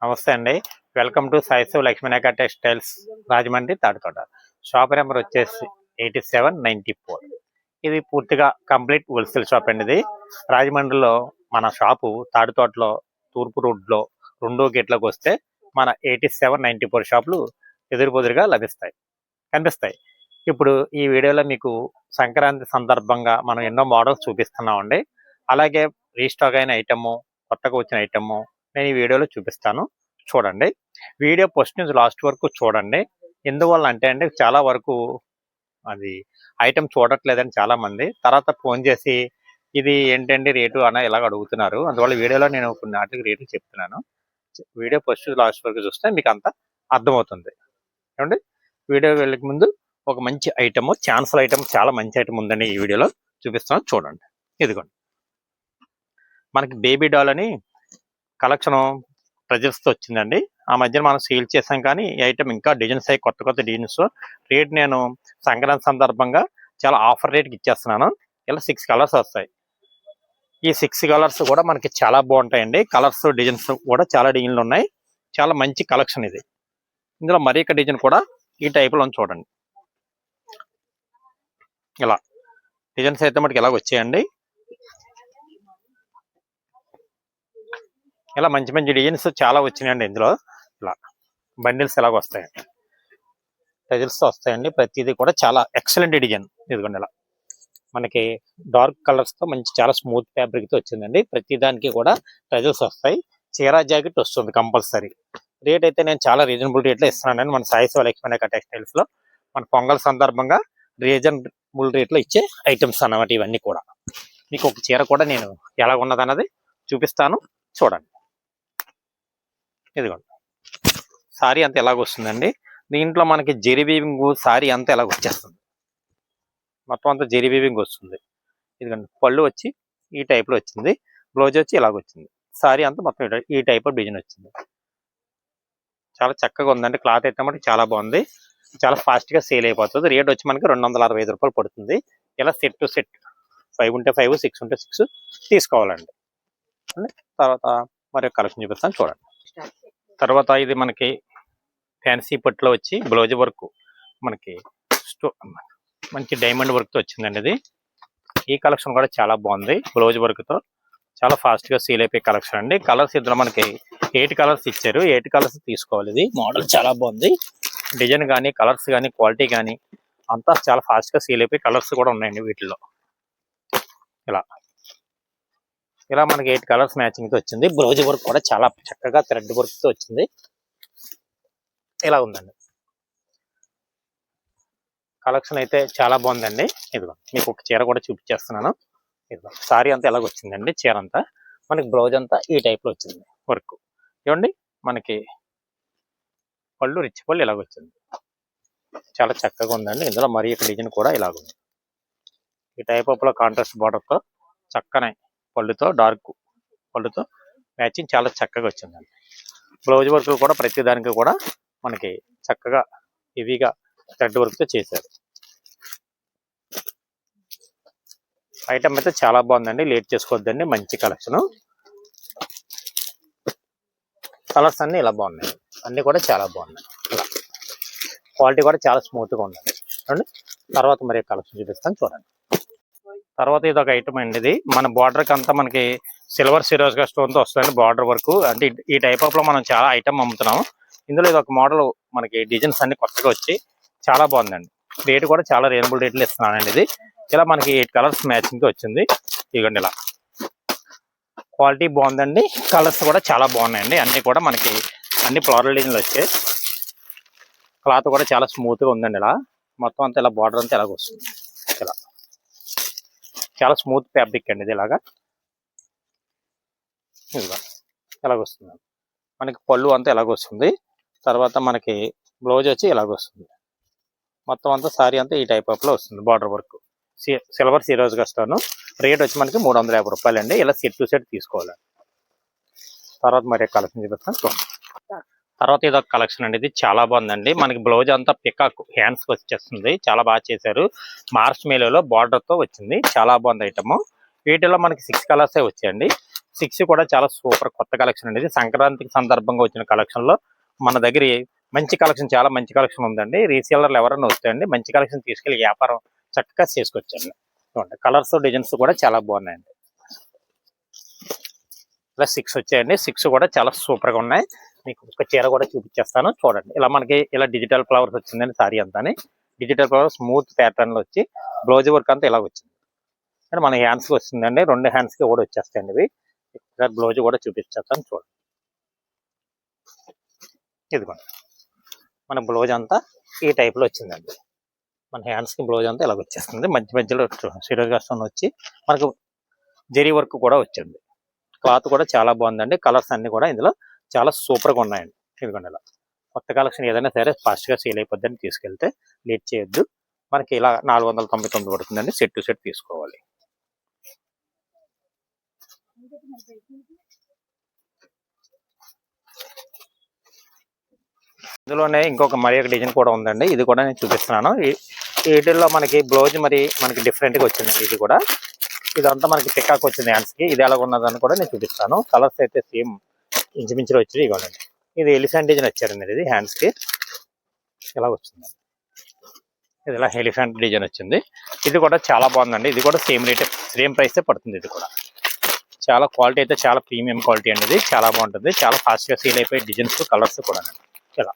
నమస్తే అండి. Welcome to Saishiv Lakshminayaka textiles Rajahmundry Taditota. Shop number వచ్చేసి 8794. ఇది పూర్తిగా కంప్లీట్ హోల్సేల్ షాప్ అండి. ఇది రాజమండ్రిలో మన షాపు తాడితోటలో తూర్పు రోడ్లో 2వ గేట్లోకి వస్తే మన 8794 షాపులు ఎదురుబెదురుగా కనిపిస్తాయి. ఇప్పుడు ఈ వీడియోలో మీకు సంక్రాంతి సందర్భంగా మనం ఎన్నో మోడల్స్ చూపిస్తున్నామండి. అలాగే రీస్టాక్ అయిన ఐటము, కొత్తగా వచ్చిన ఐటము నేను ఈ వీడియోలో చూపిస్తాను. చూడండి. వీడియో ఫస్ట్ నుంచి లాస్ట్ వరకు చూడండి. ఎందువల్ల అంటే అండి, చాలా వరకు అది ఐటమ్ చూడట్లేదని చాలా మంది తర్వాత ఫోన్ చేసి ఇది ఏంటండి రేటు అన్న ఇలాగ అడుగుతున్నారు. అందువల్ల వీడియోలో నేను కొన్ని వాటికి రేట్లు చెప్తున్నాను. వీడియో ఫస్ట్ లాస్ట్ వరకు చూస్తే మీకు అంతా అర్థమవుతుంది. ఏమండి, వీడియో వెళ్ళక ముందు ఒక మంచి ఐటమ్, ఛాన్సల్ ఐటమ్, చాలా మంచి ఐటమ్ ఉందండి. ఈ వీడియోలో చూపిస్తాను, చూడండి. ఇదిగోండి, మనకి బేబీ డాల్ అని కలెక్షన్ ట్రెజర్స్తో వచ్చిందండి. ఆ మధ్యన మనం సేల్ చేసాం, కానీ ఈ ఐటమ్ ఇంకా డిజైన్స్ అయ్యి కొత్త డిజైన్స్. రేట్ నేను సంక్రాంతి సందర్భంగా చాలా ఆఫర్ రేట్కి ఇచ్చేస్తున్నాను. ఇలా 6 కలర్స్ వస్తాయి. ఈ 6 కలర్స్ కూడా మనకి చాలా బాగుంటాయండి. కలర్స్ డిజైన్స్ కూడా చాలా డిజైన్లు ఉన్నాయి. చాలా మంచి కలెక్షన్ ఇది. ఇందులో మరి ఒక డిజైన్ కూడా ఈ టైప్లో చూడండి. ఇలా డిజైన్స్ అయితే మనకి ఇలాగ వచ్చాయండి. ఇలా మంచి మంచి డిజైన్స్ చాలా వచ్చినాయండి. ఇందులో ఇలా బండిల్స్ ఎలాగ వస్తాయండి, టెజల్స్తో వస్తాయండి. ప్రతిదీ కూడా చాలా ఎక్సలెంట్ డిజైన్. ఇదిగోండి, ఇలా మనకి డార్క్ కలర్స్తో మంచి చాలా స్మూత్ ఫ్యాబ్రిక్తో వచ్చిందండి. ప్రతి దానికి కూడా టెజల్స్ వస్తాయి. చీరా జాకెట్ వస్తుంది కంపల్సరీ. రేట్ అయితే నేను చాలా రీజనబుల్ రేట్లో ఇస్తున్నానండి. మన సాయిశివ్ లక్ష్మీనాయక టెక్స్టైల్స్లో మన పొంగల్ సందర్భంగా రీజనబుల్ రేట్లో ఇచ్చే ఐటమ్స్ అన్నమాట ఇవన్నీ కూడా. మీకు ఒక చీర కూడా నేను ఎలా ఉన్నదన్నది చూపిస్తాను, చూడండి. ఇదిగోండి, సారీ అంతా ఎలాగ వస్తుందండి. దీంట్లో మనకి జెరీ వీవింగ్ సారీ అంతా ఎలాగ వచ్చేస్తుంది. మొత్తం అంతా జెరీ వీవింగ్ వస్తుంది. ఇదిగోండి, పళ్ళు వచ్చి ఈ టైప్లో వచ్చింది. బ్లౌజ్ వచ్చి ఇలాగ వచ్చింది. సారీ అంతా మొత్తం ఈ టైప్ ఆఫ్ డిజైన్ వచ్చింది. చాలా చక్కగా ఉందండి. క్లాత్ అయితే మనకి చాలా బాగుంది. చాలా ఫాస్ట్గా సేల్ అయిపోతుంది. రేట్ వచ్చి మనకి 265 రూపాయలు పడుతుంది. ఇలా సెట్ టు సెట్ 5 ఉంటే 5, 6 ఉంటే 6 తీసుకోవాలండి. తర్వాత మరి కలెక్షన్ చూపిస్తాను, చూడండి. తర్వాత ఇది మనకి ఫ్యాన్సీ పట్టులో వచ్చి బ్లౌజ్ వర్క్ మనకి మంచి డైమండ్ వర్క్తో వచ్చిందండి. ఇది ఈ కలెక్షన్ కూడా చాలా బాగుంది. బ్లౌజ్ వర్క్తో చాలా ఫాస్ట్గా సేల్ అయిపోయే కలెక్షన్ అండి. కలర్స్ ఇద్దరు మనకి 8 కలర్స్ ఇచ్చారు. 8 కలర్స్ తీసుకోవాలి. ఇది మోడల్ చాలా బాగుంది. డిజైన్ కానీ, కలర్స్ కానీ, క్వాలిటీ కానీ అంతా చాలా ఫాస్ట్గా సేల్ అయిపోయే కలర్స్ కూడా ఉన్నాయండి వీటిల్లో. ఇలా మనకి 8 కలర్స్ మ్యాచింగ్తో వచ్చింది. బ్లౌజ్ వర్క్ కూడా చాలా చక్కగా థ్రెడ్ వర్క్తో వచ్చింది. ఇలా ఉందండి కలెక్షన్ అయితే చాలా బాగుందండి. ఇదిగో మీకు ఒక చీర కూడా చూపించేస్తున్నాను. ఇదిగో సారీ అంతా ఎలాగ వచ్చిందండి. చీర అంతా మనకి బ్లౌజ్ అంతా ఈ టైప్లో వచ్చింది వర్క్. ఇవ్వండి, మనకి పళ్ళు రిచ్ పళ్ళు ఇలాగ వచ్చింది. చాలా చక్కగా ఉందండి. ఇందులో మరి ఒక డిజైన్ కూడా ఇలాగ ఉంది. ఈ టైప్ ఆఫ్లో కాంట్రాస్ట్ బార్డర్తో చక్కనే పళ్ళుతో డార్క్ పళ్ళుతో మ్యాచింగ్ చాలా చక్కగా వచ్చిందండి. బ్లౌజ్ వర్క్ కూడా ప్రతి దానికి కూడా మనకి చక్కగా హెవీగా థ్రెడ్ వర్క్తో చేశారు. ఐటమ్ అయితే చాలా బాగుందండి. లేట్ చేసుకోవద్దండి. మంచి కలెక్షన్. కలర్స్ అన్నీ ఇలా బాగున్నాయి. అన్నీ కూడా చాలా బాగున్నాయి. ఇలా క్వాలిటీ కూడా చాలా స్మూత్గా ఉందండి. చూడండి, తర్వాత మరి కలెక్షన్ చూపిస్తాను, చూడండి. తర్వాత ఇది ఒక ఐటమ్ అండి. ఇది మన బార్డర్కి అంతా మనకి సిల్వర్ సిరోజ్గా స్టోన్తో వస్తుందండి బార్డర్ వర్క్. అంటే ఈ టైప్ ఆఫ్లో మనం చాలా ఐటమ్ అమ్ముతున్నాము. ఇందులో ఇది ఒక మోడల్ మనకి డిజైన్స్ అన్ని కొత్తగా వచ్చి చాలా బాగుందండి. రేటు కూడా చాలా రీజనబుల్ రేట్లు ఇస్తున్నానండి. ఇది ఇలా మనకి 8 కలర్స్ మ్యాచింగ్తో వచ్చింది. ఇదిగోండి, ఇలా క్వాలిటీ బాగుందండి. కలర్స్ కూడా చాలా బాగున్నాయండి. అన్నీ కూడా మనకి అన్ని ఫ్లోరల్ డిజైన్లు వచ్చాయి. క్లాత్ కూడా చాలా స్మూత్గా ఉందండి. ఇలా మొత్తం అంతా ఇలా బార్డర్ అంతా ఇలాగ వస్తుంది. ఇలా చాలా స్మూత్ ఫ్యాబ్రిక్ అండి. ఇది ఇలాగా ఇదిగో ఇలాగ వస్తుంది. మనకి పళ్ళు అంతా ఇలాగ వస్తుంది. తర్వాత మనకి బ్లౌజ్ వచ్చి ఇలాగ వస్తుంది. మొత్తం అంతా సారీ అంతా ఈ టైప్ ఆఫ్లో వస్తుంది. బార్డర్ వర్క్ సిల్వర్ సిరోజ్గా స్టోన్. రేట్ వచ్చి మనకి 350 రూపాయలు అండి. ఇలా సెట్ టు సెట్ తీసుకోవాలండి. తర్వాత మరి కలెక్షన్ చూపిస్తాను. తర్వాత ఇదొక కలెక్షన్ అండి. ఇది చాలా బాగుందండి. మనకి బ్లౌజ్ అంతా పికాక్ హ్యాండ్స్ వచ్చేస్తుంది. చాలా బాగా చేశారు. మార్చ్ మేలో బార్డర్తో వచ్చింది. చాలా బాగుంది ఐటమ్. వీటిలో మనకి 6 కలర్సే వచ్చాయండి. 6 కూడా చాలా సూపర్ కొత్త కలెక్షన్ అండి. ఇది సంక్రాంతికి సందర్భంగా వచ్చిన కలెక్షన్ లో మన దగ్గర మంచి కలెక్షన్, చాలా మంచి కలెక్షన్ ఉందండి. రీసేలర్లు ఎవరైనా వస్తాయండి మంచి కలెక్షన్ తీసుకెళ్లి వ్యాపారం చక్కగా చేసుకొచ్చండి. చూడండి కలర్స్ డిజైన్స్ కూడా చాలా బాగున్నాయండి. ఇలా 6 వచ్చాయండి. 6 కూడా చాలా సూపర్ గా ఉన్నాయి. మీకు ఒక చీర కూడా చూపించేస్తాను చూడండి. ఇలా మనకి ఇలా డిజిటల్ ఫ్లవర్స్ వచ్చిందండి. సారీ అంతాని డిజిటల్ ఫ్లవర్స్ స్మూత్ ప్యాటర్న్ లో వచ్చి బ్లౌజ్ వర్క్ అంతా ఇలా వచ్చింది. అంటే మన హ్యాండ్స్ కి వస్తుందండి. 2 హ్యాండ్స్ కి కూడా వచ్చేస్తాయండి ఇవి. బ్లౌజ్ కూడా చూపించేస్తాను చూడండి. ఇదిగోండి మన బ్లౌజ్ అంతా ఈ టైప్ లో వచ్చిందండి. మన హ్యాండ్స్ కి బ్లౌజ్ అంతా ఇలా వచ్చేస్తుంది. మధ్య మధ్యలో శిరోగాసం వచ్చి మనకు జరీ వర్క్ కూడా వచ్చింది. క్లాత్ కూడా చాలా బాగుందండి. కలర్స్ అన్ని కూడా ఇందులో చాలా సూపర్ గా ఉన్నాయండి. ఇదిగోండి ఇలా కొత్త కలెక్షన్ ఏదైనా సరే ఫాస్ట్ గా సేల్ అయిపోద్దని తీసుకెళ్తే లేట్ చేయొద్దు. మనకి ఇలా 499 పడుతుందండి. సెట్ టు సెట్ తీసుకోవాలి. ఇందులోనే ఇంకొక మరి ఒక డిజైన్ కూడా ఉందండి. ఇది కూడా నేను చూపిస్తున్నాను. వీటిల్లో మనకి బ్లౌజ్ మనకి డిఫరెంట్ గా వచ్చిందండి. ఇది కూడా ఇదంతా మనకి పికాక్ వచ్చింది హ్యాండ్స్ కి. ఇది ఎలా ఉన్నదని కూడా నేను చూపిస్తాను. కలర్స్ అయితే సేమ్ ఇంచుమించులో వచ్చి ఇవ్వండి. ఇది ఎలిఫెంట్ డిజైన్ వచ్చారండి. ఇది హ్యాండ్స్ కి ఇలా వచ్చింది. ఇది ఇలా ఎలిఫెంట్ డిజైన్ వచ్చింది. ఇది కూడా చాలా బాగుందండి. ఇది కూడా సేమ్ రేట్, సేమ్ ప్రైస్ పడుతుంది. ఇది కూడా చాలా క్వాలిటీ అయితే చాలా ప్రీమియం క్వాలిటీ అండి. ఇది చాలా బాగుంటుంది. చాలా ఫాస్ట్ గా సేల్ అయిపోయే డిజైన్స్, కలర్స్ కూడా ఇలా.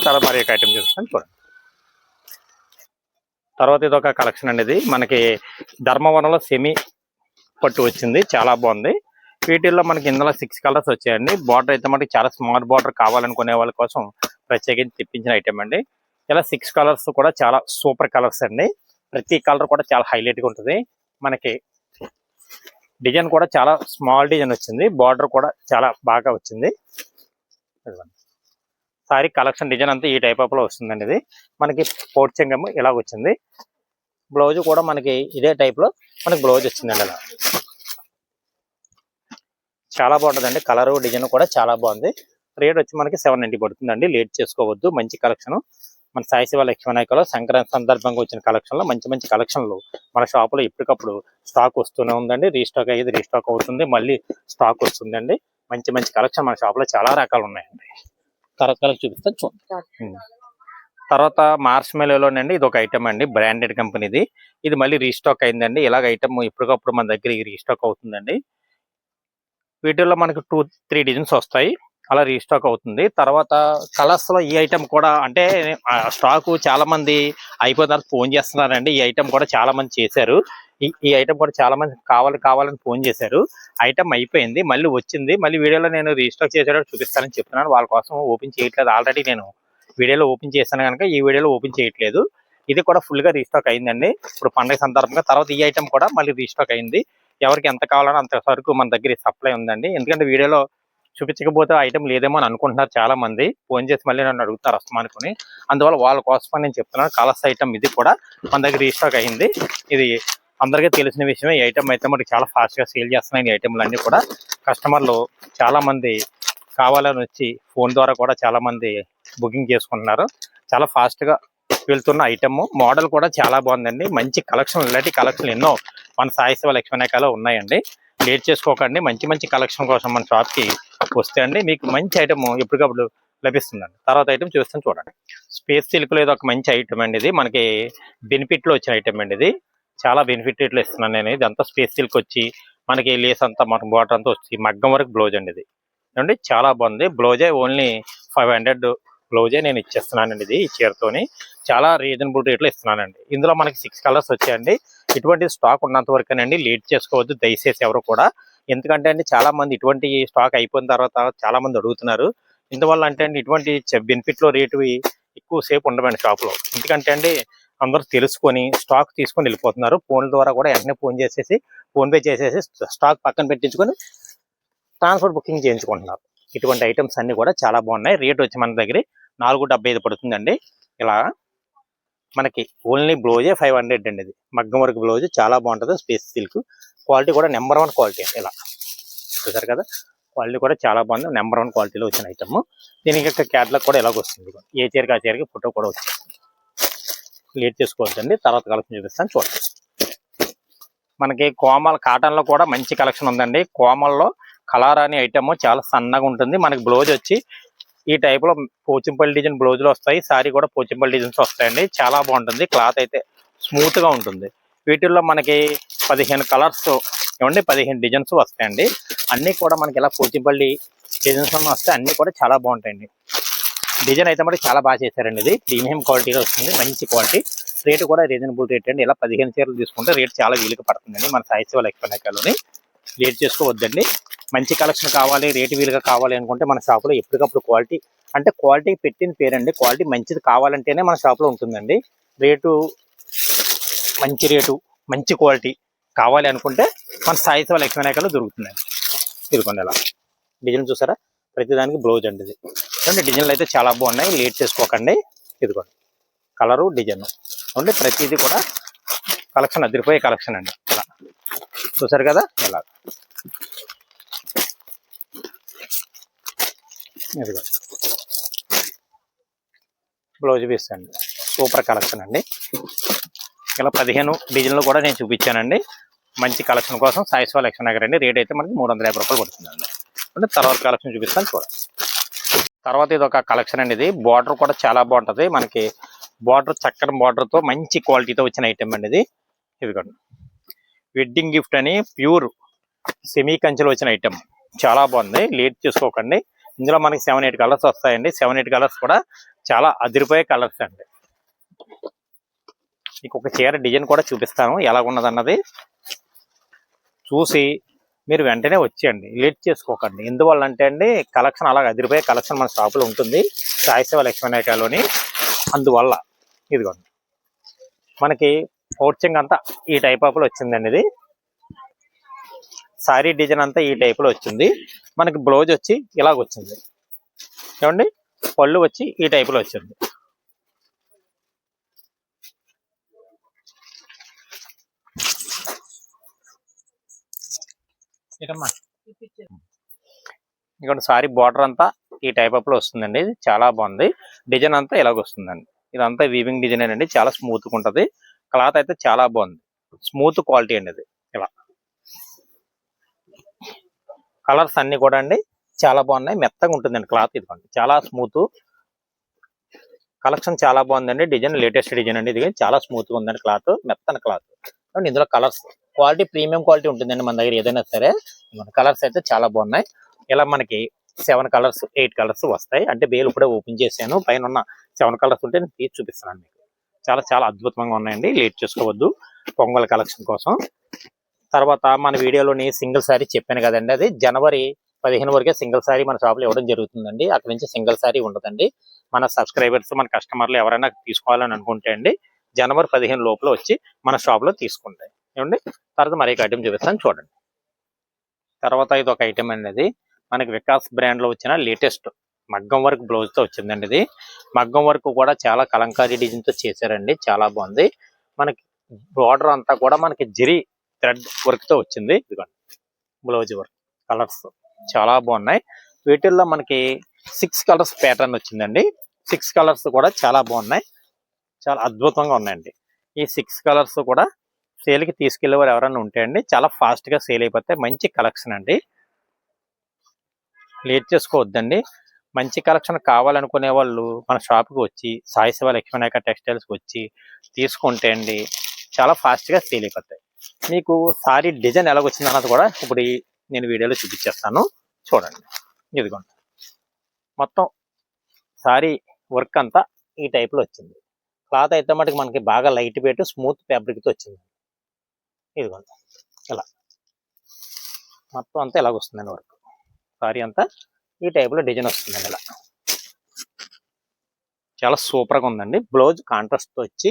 తర్వాత మరి ఒక ఐటమ్ చూపిస్తాను చూడండి. తర్వాత ఇది ఒక కలెక్షన్ అండి. ఇది మనకి ధర్మవరంలో సెమీ పట్టు వచ్చింది. చాలా బాగుంది. వీటిల్లో మనకి ఇందులో 6 కలర్స్ వచ్చాయండి. బార్డర్ అయితే మనకి చాలా స్మార్ట్ బార్డర్ కావాలనుకునే వాళ్ళ కోసం ప్రత్యేకించి తెప్పించిన ఐటమ్ అండి. ఇలా 6 కలర్స్ కూడా చాలా సూపర్ కలర్స్ అండి. ప్రతి కలర్ కూడా చాలా హైలైట్ గా ఉంటుంది. మనకి డిజైన్ కూడా చాలా స్మాల్ డిజైన్ వచ్చింది. బార్డర్ కూడా చాలా బాగా వచ్చింది. సారీ కలెక్షన్ డిజైన్ అంతా ఈ టైప్ ఆఫ్ లో వస్తుందండి. ఇది మనకి పోర్చెంగమ్ ఇలా వచ్చింది. బ్లౌజ్ కూడా మనకి ఇదే టైప్ లో మనకి బ్లౌజ్ వచ్చిందండి. అలా చాలా బాగుంటుందండి. కలర్ డిజైన్ కూడా చాలా బాగుంది. రేట్ వచ్చి మనకి 790 పడుతుందండి. లేట్ చేసుకోవద్దు. మంచి కలెక్షన్ మన సాయి శివ లక్ష్మీ వినాయకలో సంక్రాంతి సందర్భంగా వచ్చిన కలెక్షన్ లో మంచి మంచి కలెక్షన్లు మన షాప్ లో ఎప్పటికప్పుడు స్టాక్ వస్తూనే ఉందండి. రీస్టాక్ అయ్యేది రీస్టాక్ అవుతుంది, మళ్ళీ స్టాక్ వస్తుందండి. మంచి మంచి కలెక్షన్ మన షాప్ లో చాలా రకాలు ఉన్నాయండి. తర్వాత కలర్ చూపిస్తాను చూడండి. తర్వాత మార్చ్ మేలోనండి ఇది ఒక ఐటమ్ అండి. బ్రాండెడ్ కంపెనీది. ఇది మళ్ళీ రీస్టాక్ అయిందండి. ఇలాగ ఐటమ్ ఇప్పటికప్పుడు మన దగ్గర రీస్టాక్ అవుతుందండి. వీటిల్లో మనకి 2-3 డిజైన్స్ వస్తాయి. అలా రీస్టాక్ అవుతుంది. తర్వాత కలర్స్ లో ఈ ఐటమ్ కూడా అంటే స్టాక్ చాలా మంది అయిపోయిన తర్వాత ఫోన్ చేస్తున్నారండి. ఈ ఐటమ్ కూడా చాలా మంది చేశారు. ఈ ఐటమ్ కూడా చాలా మంది కావాలని ఫోన్ చేశారు. ఐటమ్ అయిపోయింది, మళ్ళీ వచ్చింది. మళ్ళీ వీడియోలో నేను రీస్టాక్ చేసేటప్పుడు చూపిస్తానని చెప్తున్నాను. వాళ్ళ కోసం ఓపెన్ చేయట్లేదు. ఆల్రెడీ నేను వీడియోలో ఓపెన్ చేశాను కనుక ఈ వీడియోలో ఓపెన్ చేయట్లేదు. ఇది కూడా ఫుల్ గా రీస్టాక్ అయిందండి. ఇప్పుడు పండుగ సందర్భంగా. తర్వాత ఈ ఐటమ్ కూడా మళ్ళీ రీస్టాక్ అయింది. ఎవరికి ఎంత కావాలనో అంత సరుకు మన దగ్గర సప్లై ఉందండి. ఎందుకంటే వీడియోలో చూపించకపోతే ఐటమ్ లేదేమో అని అనుకుంటున్నారు చాలా మంది. ఫోన్ చేసి మళ్ళీ నన్ను అడుగుతారు వస్తాం అనుకుని. అందువల్ల వాళ్ళ కోసం నేను చెప్తున్నాను. కలర్స్ ఐటమ్ ఇది కూడా మన దగ్గర రీస్టాక్ అయింది. ఇది అందరికీ తెలిసిన విషయమే. ఈ ఐటమ్ అయితే మనకి చాలా ఫాస్ట్ గా సేల్ చేస్తున్నాయి. ఈ ఐటమ్లు అన్ని కూడా కస్టమర్లు చాలా మంది కావాలని వచ్చి ఫోన్ ద్వారా కూడా చాలా మంది బుకింగ్ చేసుకుంటున్నారు. చాలా ఫాస్ట్ గా వెళ్తున్న ఐటమ్. మోడల్ కూడా చాలా బాగుందండి. మంచి కలెక్షన్, ఇలాంటి కలెక్షన్ ఎన్నో మన సాయి శివ లక్ష్మీ వినాయకలో ఉన్నాయండి. లేట్ చేసుకోకండి. మంచి మంచి కలెక్షన్ కోసం మన షాప్ కి వస్తే అండి మీకు మంచి ఐటమ్ ఎప్పటికప్పుడు లభిస్తుందండి. తర్వాత ఐటమ్ చూస్తాను చూడండి. స్పేస్ సిల్క్ లో ఇది ఒక మంచి ఐటమ్ అండి. ఇది మనకి బెనిఫిట్ లో వచ్చిన ఐటమ్ అండి. ఇది చాలా బెనిఫిట్ రేట్లో ఇస్తున్నాను నేను. ఇదంతా స్పేస్ సిల్క్ వచ్చి మనకి లేస్ అంతా మనకు బార్డర్ అంతా వచ్చి మగ్గం వరకు బ్లౌజ్ అండి. ఇది ఏమండి చాలా బాగుంది. బ్లౌజే ఓన్లీ 500 బ్లౌజే నేను ఇచ్చేస్తున్నానండి. ఇది ఈ చీరతోని చాలా రీజనబుల్ రేట్లో ఇస్తున్నానండి. ఇందులో మనకి 6 కలర్స్ వచ్చాయండి. ఇటువంటి స్టాక్ ఉన్నంత వరకేనండి. లేట్ చేసుకోవద్దు దయచేసి ఎవరు కూడా. ఎందుకంటే అండి చాలా మంది ఇటువంటి స్టాక్ అయిపోయిన తర్వాత చాలా మంది అడుగుతున్నారు. ఇందువల్ల అంటే అండి ఇటువంటి బెనిఫిట్ లో రేటు ఎక్కువ సేపు ఉండమండి షాప్ లో. ఎందుకంటే అండి అందరూ తెలుసుకొని స్టాక్ తీసుకొని వెళ్ళిపోతున్నారు. ఫోన్ ద్వారా కూడా వెంటనే ఫోన్ చేసేసి ఫోన్ పే చేసేసి స్టాక్ పక్కన పెట్టించుకొని ట్రాన్స్పోర్ట్ బుకింగ్ చేయించుకుంటున్నారు. ఇటువంటి ఐటమ్స్ అన్ని కూడా చాలా బాగున్నాయి. రేట్ వచ్చి మన దగ్గర 475 పడుతుందండి. ఇలా మనకి ఓన్లీ బ్లౌజే 500 అండి. ఇది మగ్గం వర్క్ బ్లౌజ్ చాలా బాగుంటుంది. స్పేస్ సిల్క్ క్వాలిటీ కూడా నెంబర్ 1 క్వాలిటీ అండి. ఇలా చూసారు కదా, క్వాలిటీ కూడా చాలా బాగుంది. నెంబర్ 1 క్వాలిటీలో వచ్చిన ఐటమ్. దీనికి క్యాట్లాగ్ కూడా ఎలాగ వస్తుంది. ఏ చీరకి ఆ చీరకి ఫోటో కూడా వచ్చింది. లేట్ చేసుకోవద్దండి. తర్వాత కలెక్షన్ చూపిస్తాను చూడండి. మనకి కోమల్ కాటన్ లో కూడా మంచి కలెక్షన్ ఉందండి. కోమల్లో కలర్ అనే ఐటమ్ చాలా సన్నగా ఉంటుంది. మనకి బ్లౌజ్ వచ్చి ఈ టైప్ లో పోచంపల్లి డిజైన్ బ్లౌజులు వస్తాయి. సారీ కూడా పోచంపల్లి డిజైన్స్ వస్తాయండి. చాలా బాగుంటుంది. క్లాత్ అయితే స్మూత్ గా ఉంటుంది. వీటిల్లో మనకి 15 కలర్స్ ఏమండి 15 డిజైన్స్ వస్తాయండి. అన్ని కూడా మనకి ఇలా పోచంపల్లి డిజైన్స్ వస్తాయి. అన్ని కూడా చాలా బాగుంటాయండి. డిజైన్ అయితే మరి చాలా బాగా చేశారండి. ఇది ప్రీమియం క్వాలిటీలో వస్తుంది. మంచి క్వాలిటీ. రేటు కూడా రీజనబుల్ రేట్ అండి. ఇలా 15 చీరలు తీసుకుంటే రేట్ చాలా వీలుగా పడుతుందండి. మన సాయి లక్ష్మీనాయకలోని లేట్ చేసుకోవద్దండి. మంచి కలెక్షన్ కావాలి, రేటు వీలుగా కావాలి అనుకుంటే మన షాపులో ఎప్పటికప్పుడు క్వాలిటీ అంటే క్వాలిటీ పెట్టిన పేరండి. క్వాలిటీ మంచిది కావాలంటేనే మన షాప్లో ఉంటుందండి. రేటు మంచి రేటు మంచి క్వాలిటీ కావాలి అనుకుంటే మన సాయి లక్ష్మీనాయకలో దొరుకుతుందండి. ఇదిగోండి ఇలా డిజైన్ చూసారా, ప్రతిదానికి బ్లౌజ్ అండి. ఇది అంటే డిజైన్లు అయితే చాలా బాగున్నాయి. లేట్ చేసుకోకండి. ఇదిగోండి కలరు డిజైన్ అంటే ప్రతిదీ కూడా కలెక్షన్ అదిరిపోయే కలెక్షన్ అండి. ఇలా చూసారు కదా, ఇలా ఇదిగో బ్లౌజ్ పీస్ అండి. సూపర్ కలెక్షన్ అండి. ఇలా 15 డిజైన్లు కూడా నేను చూపించానండి. మంచి కలెక్షన్ కోసం సాయి లక్ష్మీనగర్ అండి. రేట్ అయితే మనకి 350 రూపాయలు పడుతుందండి. అంటే తర్వాత కలెక్షన్ చూపిస్తాను చూడండి. తర్వాత ఇది ఒక కలెక్షన్ అండి. ఇది బార్డర్ కూడా చాలా బాగుంటుంది. మనకి బార్డర్ చక్కని బార్డర్ తో మంచి క్వాలిటీతో వచ్చిన ఐటమ్ అండి. ఇది ఇదిగోండి వెడ్డింగ్ గిఫ్ట్ అని ప్యూర్ సెమీ కంచెలో వచ్చిన ఐటమ్ చాలా బాగుంది. లేట్ చేసుకోకండి. ఇందులో మనకి 7-8 కలర్స్ వస్తాయండి. 7-8 కలర్స్ కూడా చాలా అదిరిపోయే కలర్స్ అండి. మీకు ఒక చీర డిజైన్ కూడా చూపిస్తాను ఎలా ఉన్నదన్నది చూసి మీరు వెంటనే వచ్చేయండి. లేట్ చేసుకోకండి. ఎందువల్ల అంటే అండి కలెక్షన్ అలాగ అదిరిపోయే కలెక్షన్ మన షాపులో ఉంటుంది సాయి లక్ష్మీనాయకలోని. అందువల్ల ఇదిగోండి మనకి పౌచింగ్ అంతా ఈ టైప్ ఆఫ్ లో వచ్చిందండి. ఇది సారీ డిజైన్ అంతా ఈ టైప్ లో వచ్చింది. మనకి బ్లౌజ్ వచ్చి ఇలాగ వచ్చింది. ఏమండి పళ్ళు వచ్చి ఈ టైప్ లో వచ్చింది. ఇక్కడ సారీ బార్డర్ అంతా ఈ టైప్ ఆఫ్ లో వస్తుందండి. ఇది చాలా బాగుంది. డిజైన్ అంతా ఇలాగ వస్తుందండి. ఇదంతా వీవింగ్ డిజైన్ అండి. చాలా స్మూత్ గా ఉంటది. క్లాత్ అయితే చాలా బాగుంది. స్మూత్ క్వాలిటీ అండి. ఇది ఇలా కలర్స్ అన్ని కూడా అండి చాలా బాగున్నాయి. మెత్తగా ఉంటుందండి క్లాత్. ఇదిగోండి చాలా స్మూత్ కలెక్షన్ చాలా బాగుందండి. డిజైన్ లేటెస్ట్ డిజైన్ అండి. ఇది చాలా స్మూత్ గా ఉందండి. క్లాత్ మెత్తన క్లాత్. అండ్ ఇందులో కలర్స్ క్వాలిటీ ప్రీమియం క్వాలిటీ ఉంటుందండి మన దగ్గర ఏదైనా సరే. మన కలర్స్ అయితే చాలా బాగున్నాయి. ఇలా మనకి 7 కలర్స్ 8 కలర్స్ వస్తాయి. అంటే బేలు ఇప్పుడే ఓపెన్ చేశాను. పైన ఉన్న 7 కలర్స్ ఉంటే నేను తీసి చూపిస్తున్నాను మీకు. చాలా చాలా అద్భుతంగా ఉన్నాయండి. లేట్ చేసుకోవద్దు పొంగల్ కలెక్షన్ కోసం. తర్వాత మన వీడియోలోని సింగిల్ సారీ చెప్పాను కదండి. అది జనవరి 15 వరకే సింగిల్ సారీ మన షాప్లో ఇవ్వడం జరుగుతుందండి. అక్కడ నుంచి సింగిల్ సారీ ఉండదండి. మన సబ్స్క్రైబర్స్ మన కస్టమర్లు ఎవరైనా తీసుకోవాలని అనుకుంటే అండి జనవరి 15 లోపల వచ్చి మన షాప్లో తీసుకుంటాయి. ఏమండి తర్వాత మరి ఐటమ్ చూపిస్తాను చూడండి. తర్వాత ఇది ఒక ఐటమ్ అనేది మనకి వికాస్ బ్రాండ్ లో వచ్చిన లేటెస్ట్ మగ్గం వర్క్ బ్లౌజ్ తో వచ్చిందండి. ఇది మగ్గం వర్క్ కూడా చాలా కలంకారీ డిజైన్ తో చేశారండి. చాలా బాగుంది. మనకి బార్డర్ అంతా కూడా మనకి జరీ థ్రెడ్ వర్క్ తో వచ్చింది. ఇదిగోండి బ్లౌజ్ వర్క్ కలర్స్ చాలా బాగున్నాయి. వీటిల్లో మనకి 6 కలర్స్ ప్యాటర్న్ వచ్చిందండి. 6 కలర్స్ కూడా చాలా బాగున్నాయి. చాలా అద్భుతంగా ఉన్నాయండి. ఈ 6 కలర్స్ కూడా సేల్ కి తీసుకెళ్లే వారు ఎవరైనా ఉంటాయండి. చాలా ఫాస్ట్ గా సేల్ అయిపోతాయి. మంచి కలెక్షన్ అండి. లేట్ చేసుకోవద్దండి. మంచి కలెక్షన్ కావాలనుకునే వాళ్ళు మన షాప్కి వచ్చి సాయి లక్ష్మీనాయక టెక్స్టైల్స్కి వచ్చి తీసుకుంటే అండి చాలా ఫాస్ట్గా సేల్ అయిపోతాయి. మీకు సారీ డిజైన్ ఎలాగొచ్చింది అన్నది కూడా ఇప్పుడు నేను వీడియోలో చూపించేస్తాను చూడండి. ఇదిగోండి మొత్తం సారీ వర్క్ అంతా ఈ టైప్లో వచ్చింది. క్లాత్ అయితే మటుకు మనకి బాగా లైట్ వెయిట్ స్మూత్ ఫ్యాబ్రిక్తో వచ్చింది. ఇదిగోండి ఇలా మొత్తం అంతా ఇలాగొస్తుందండి వర్క్. సారీ అంతా ఈ టైప్ లో డిజైన్ వస్తుందండి. ఇలా చాలా సూపర్ గా ఉందండి. బ్లౌజ్ కాంట్రాస్ట్ తో వచ్చి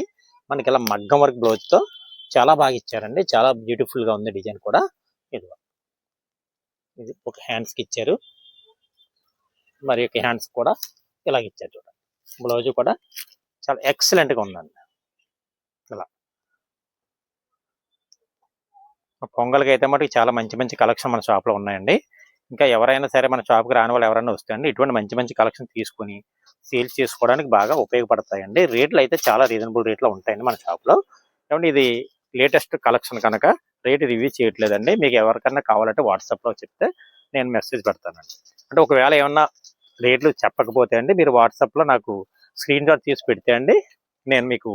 మనకి ఇలా మగ్గం వర్క్ బ్లౌజ్ తో చాలా బాగా ఇచ్చారండి. చాలా బ్యూటిఫుల్ గా ఉంది డిజైన్ కూడా. ఇది ఒక హ్యాండ్స్ కి ఇచ్చారు. మరి ఒక హ్యాండ్స్ కూడా ఇలాగ ఇచ్చారు చూడండి. బ్లౌజ్ కూడా చాలా ఎక్సలెంట్ గా ఉందండి. ఇలా పొంగల్కి అయితే మటుకు చాలా మంచి మంచి కలెక్షన్ మన షాప్ లో ఉన్నాయండి. ఇంకా ఎవరైనా సరే మన షాప్కి రాని వాళ్ళు ఎవరైనా వస్తాయండి ఇటువంటి మంచి మంచి కలెక్షన్ తీసుకుని సేల్స్ చేసుకోవడానికి బాగా ఉపయోగపడతాయండి. రేట్లు అయితే చాలా రీజనబుల్ రేట్లో ఉంటాయండి మన షాప్లో. ఏమంటే ఇది లేటెస్ట్ కలెక్షన్ కనుక రేటు రివ్యూ చేయట్లేదండి. మీకు ఎవరికన్నా కావాలంటే వాట్సాప్లో చెప్తే నేను మెసేజ్ పెడతానండి. అంటే ఒకవేళ ఏమన్నా రేట్లు చెప్పకపోతే అండి మీరు వాట్సాప్లో నాకు స్క్రీన్ షాట్ తీసి పెడితే అండి నేను మీకు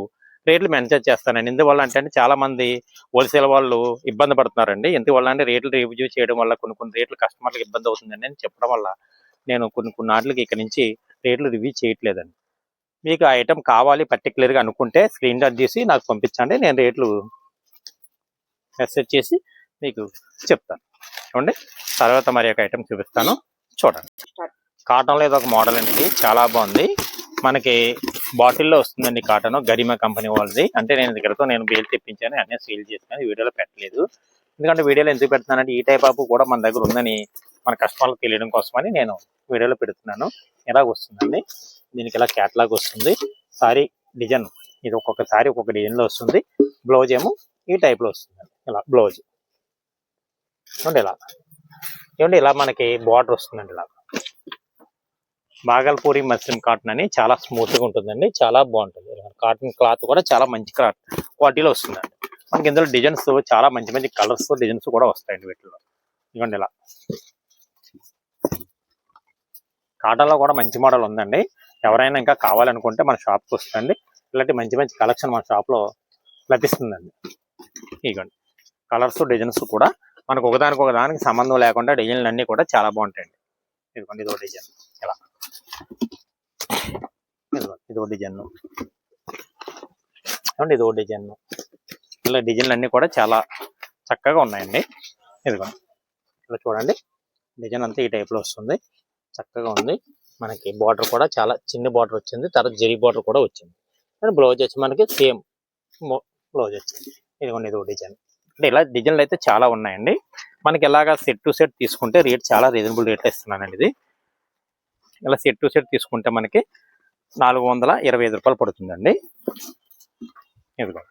రేట్లు మెన్షన్ చేస్తానండి. ఎందువల్ల అంటే అండి చాలామంది హోల్సేల్ వాళ్ళు ఇబ్బంది పడుతున్నారండి. ఎందువల్ల అంటే రేట్లు రివ్యూ చేయడం వల్ల కొన్ని రేట్లు కస్టమర్లకు ఇబ్బంది అవుతుందండి అని చెప్పడం వల్ల నేను కొన్ని వాటికి ఇక్కడ నుంచి రేట్లు రివ్యూ చేయట్లేదండి. మీకు ఆ ఐటమ్ కావాలి పర్టికులర్గా అనుకుంటే స్క్రీన్ షాట్ తీసి నాకు పంపించండి. నేను రేట్లు మెసేజ్ చేసి మీకు చెప్తాను. చూడండి తర్వాత మరి ఒక ఐటమ్ చూపిస్తాను చూడండి. కాటన్లో ఇది ఒక మోడల్ అండి. ఇది చాలా బాగుంది. మనకి బాటిల్లో వస్తుందండి కాటన్, గరిమా కంపెనీ వాళ్ళది. అంటే నేను దగ్గరతో నేను బేల్ తెప్పించాను, అన్నీ సీల్ చేశాను, వీడియోలో పెట్టలేదు. ఎందుకంటే వీడియోలో ఎందుకు పెడుతున్నానంటే ఈ టైప్ ఆఫ్ కూడా మన దగ్గర ఉందని మన కస్టమర్లకు తెలియడం కోసమని నేను వీడియోలో పెడుతున్నాను. ఇలాగ వస్తుందండి. దీనికి ఇలా క్యాట్లాగ్ వస్తుంది. సారీ డిజైన్ ఇది ఒక్కొక్క సారీ ఒక్కొక్క డిజైన్లో వస్తుంది. బ్లౌజ్ ఏమో ఈ టైప్లో వస్తుందండి. ఇలా బ్లౌజ్ చూడండి. ఇలా చూడండి, ఇలా మనకి బార్డర్ వస్తుందండి. ఇలా బాగల్పూరి మస్లిన్ కాటన్ అని చాలా స్మూత్గా ఉంటుందండి, చాలా బాగుంటుంది. కాటన్ క్లాత్ కూడా చాలా మంచి క్వాలిటీలో వస్తుందండి. మనకి ఇందులో డిజైన్స్ చాలా మంచి మంచి కలర్స్ డిజైన్స్ కూడా వస్తాయండి వీటిలో. ఇవ్వండి ఇలా కాటన్లో కూడా మంచి మోడల్ ఉందండి. ఎవరైనా ఇంకా కావాలనుకుంటే మన షాప్కి వస్తుందండి. ఇలాంటి మంచి మంచి కలెక్షన్ మన షాప్లో లభిస్తుందండి. ఇవ్వండి కలర్స్ డిజైన్స్ కూడా మనకు ఒకదానికి సంబంధం లేకుండా డిజైన్లు అన్నీ కూడా చాలా బాగుంటాయండి. ఇదిగోండి ఇదో డిజైన్, ఇలా ఇదో డిజైన్, ఇదో డిజైన్. ఇలా డిజైన్లు అన్నీ కూడా చాలా చక్కగా ఉన్నాయండి. ఇదిగోండి ఇలా చూడండి, డిజైన్ అంతా ఈ టైప్లో వస్తుంది, చక్కగా ఉంది. మనకి బార్డర్ కూడా చాలా చిన్న బార్డర్ వచ్చింది, తర్వాత జరీ బార్డర్ కూడా వచ్చింది. కానీ బ్లౌజ్ వచ్చి మనకి సేమ్ బ్లౌజ్ వచ్చింది. ఇదిగోండి ఇదో డిజైన్. అంటే ఇలా డిజైన్లు అయితే చాలా ఉన్నాయండి. మనకి ఇలాగా సెట్ టు సెట్ తీసుకుంటే రేట్ చాలా రీజనబుల్ రేట్లో ఇస్తున్నానండి. ఇది ఇలా సెట్ టు సెట్ తీసుకుంటే మనకి 425 రూపాయలు పడుతుందండి. ఇదిగో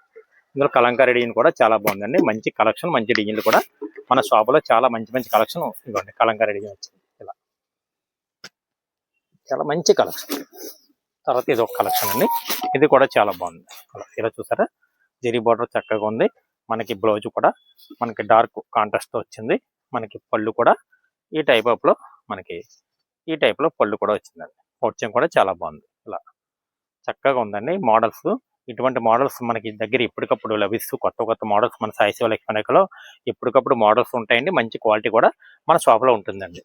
ఇందులో కలంకారీ డిజైన్ కూడా చాలా బాగుందండి. మంచి కలెక్షన్, మంచి డిజైన్లు కూడా మన షాపులో చాలా మంచి మంచి కలెక్షన్. ఇదిగోండి కలంకారీ డిజైన్ వచ్చింది, ఇలా చాలా మంచి కలెక్షన్. తర్వాత ఇది ఒక కలెక్షన్ అండి, ఇది కూడా చాలా బాగుంది. ఇలా చూసారా, జరీ బార్డర్ చక్కగా ఉంది. మనకి బ్లౌజ్ కూడా మనకి డార్క్ కాంట్రాస్ట్ వచ్చింది. మనకి పళ్ళు కూడా ఈ టైప్ ఆఫ్లో మనకి ఈ టైప్లో పళ్ళు కూడా వచ్చిందండి. వచ్చం కూడా చాలా బాగుంది, ఇలా చక్కగా ఉందండి. మోడల్స్ ఇటువంటి మోడల్స్ మనకి దగ్గర ఎప్పటికప్పుడు లభిస్తూ కొత్త మోడల్స్ మన సాయి శివ లక్ష్మీనాయకలో ఎప్పటికప్పుడు మోడల్స్ ఉంటాయండి. మంచి క్వాలిటీ కూడా మన షాప్లో ఉంటుందండి.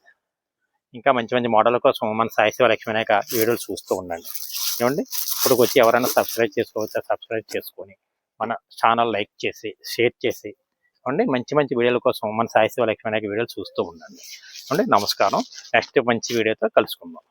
ఇంకా మంచి మంచి మోడల్ కోసం మన సాయి శివ లక్ష్మీనాయక వీడియోలు చూస్తూ ఉండండి. ఏమండి ఇప్పుడు వచ్చి ఎవరైనా సబ్స్క్రైబ్ చేసుకోవచ్చా, సబ్స్క్రైబ్ చేసుకొని మన ఛానల్ లైక్ చేసి షేర్ చేసి అండి మంచి మంచి వీడియోల కోసం మన సాయి శివ లక్ష్మీనాయక వీడియోలు చూస్తూ ఉండండి. అండి నమస్కారం. నెక్స్ట్ మంచి వీడియోతో కలుసుకుందాం.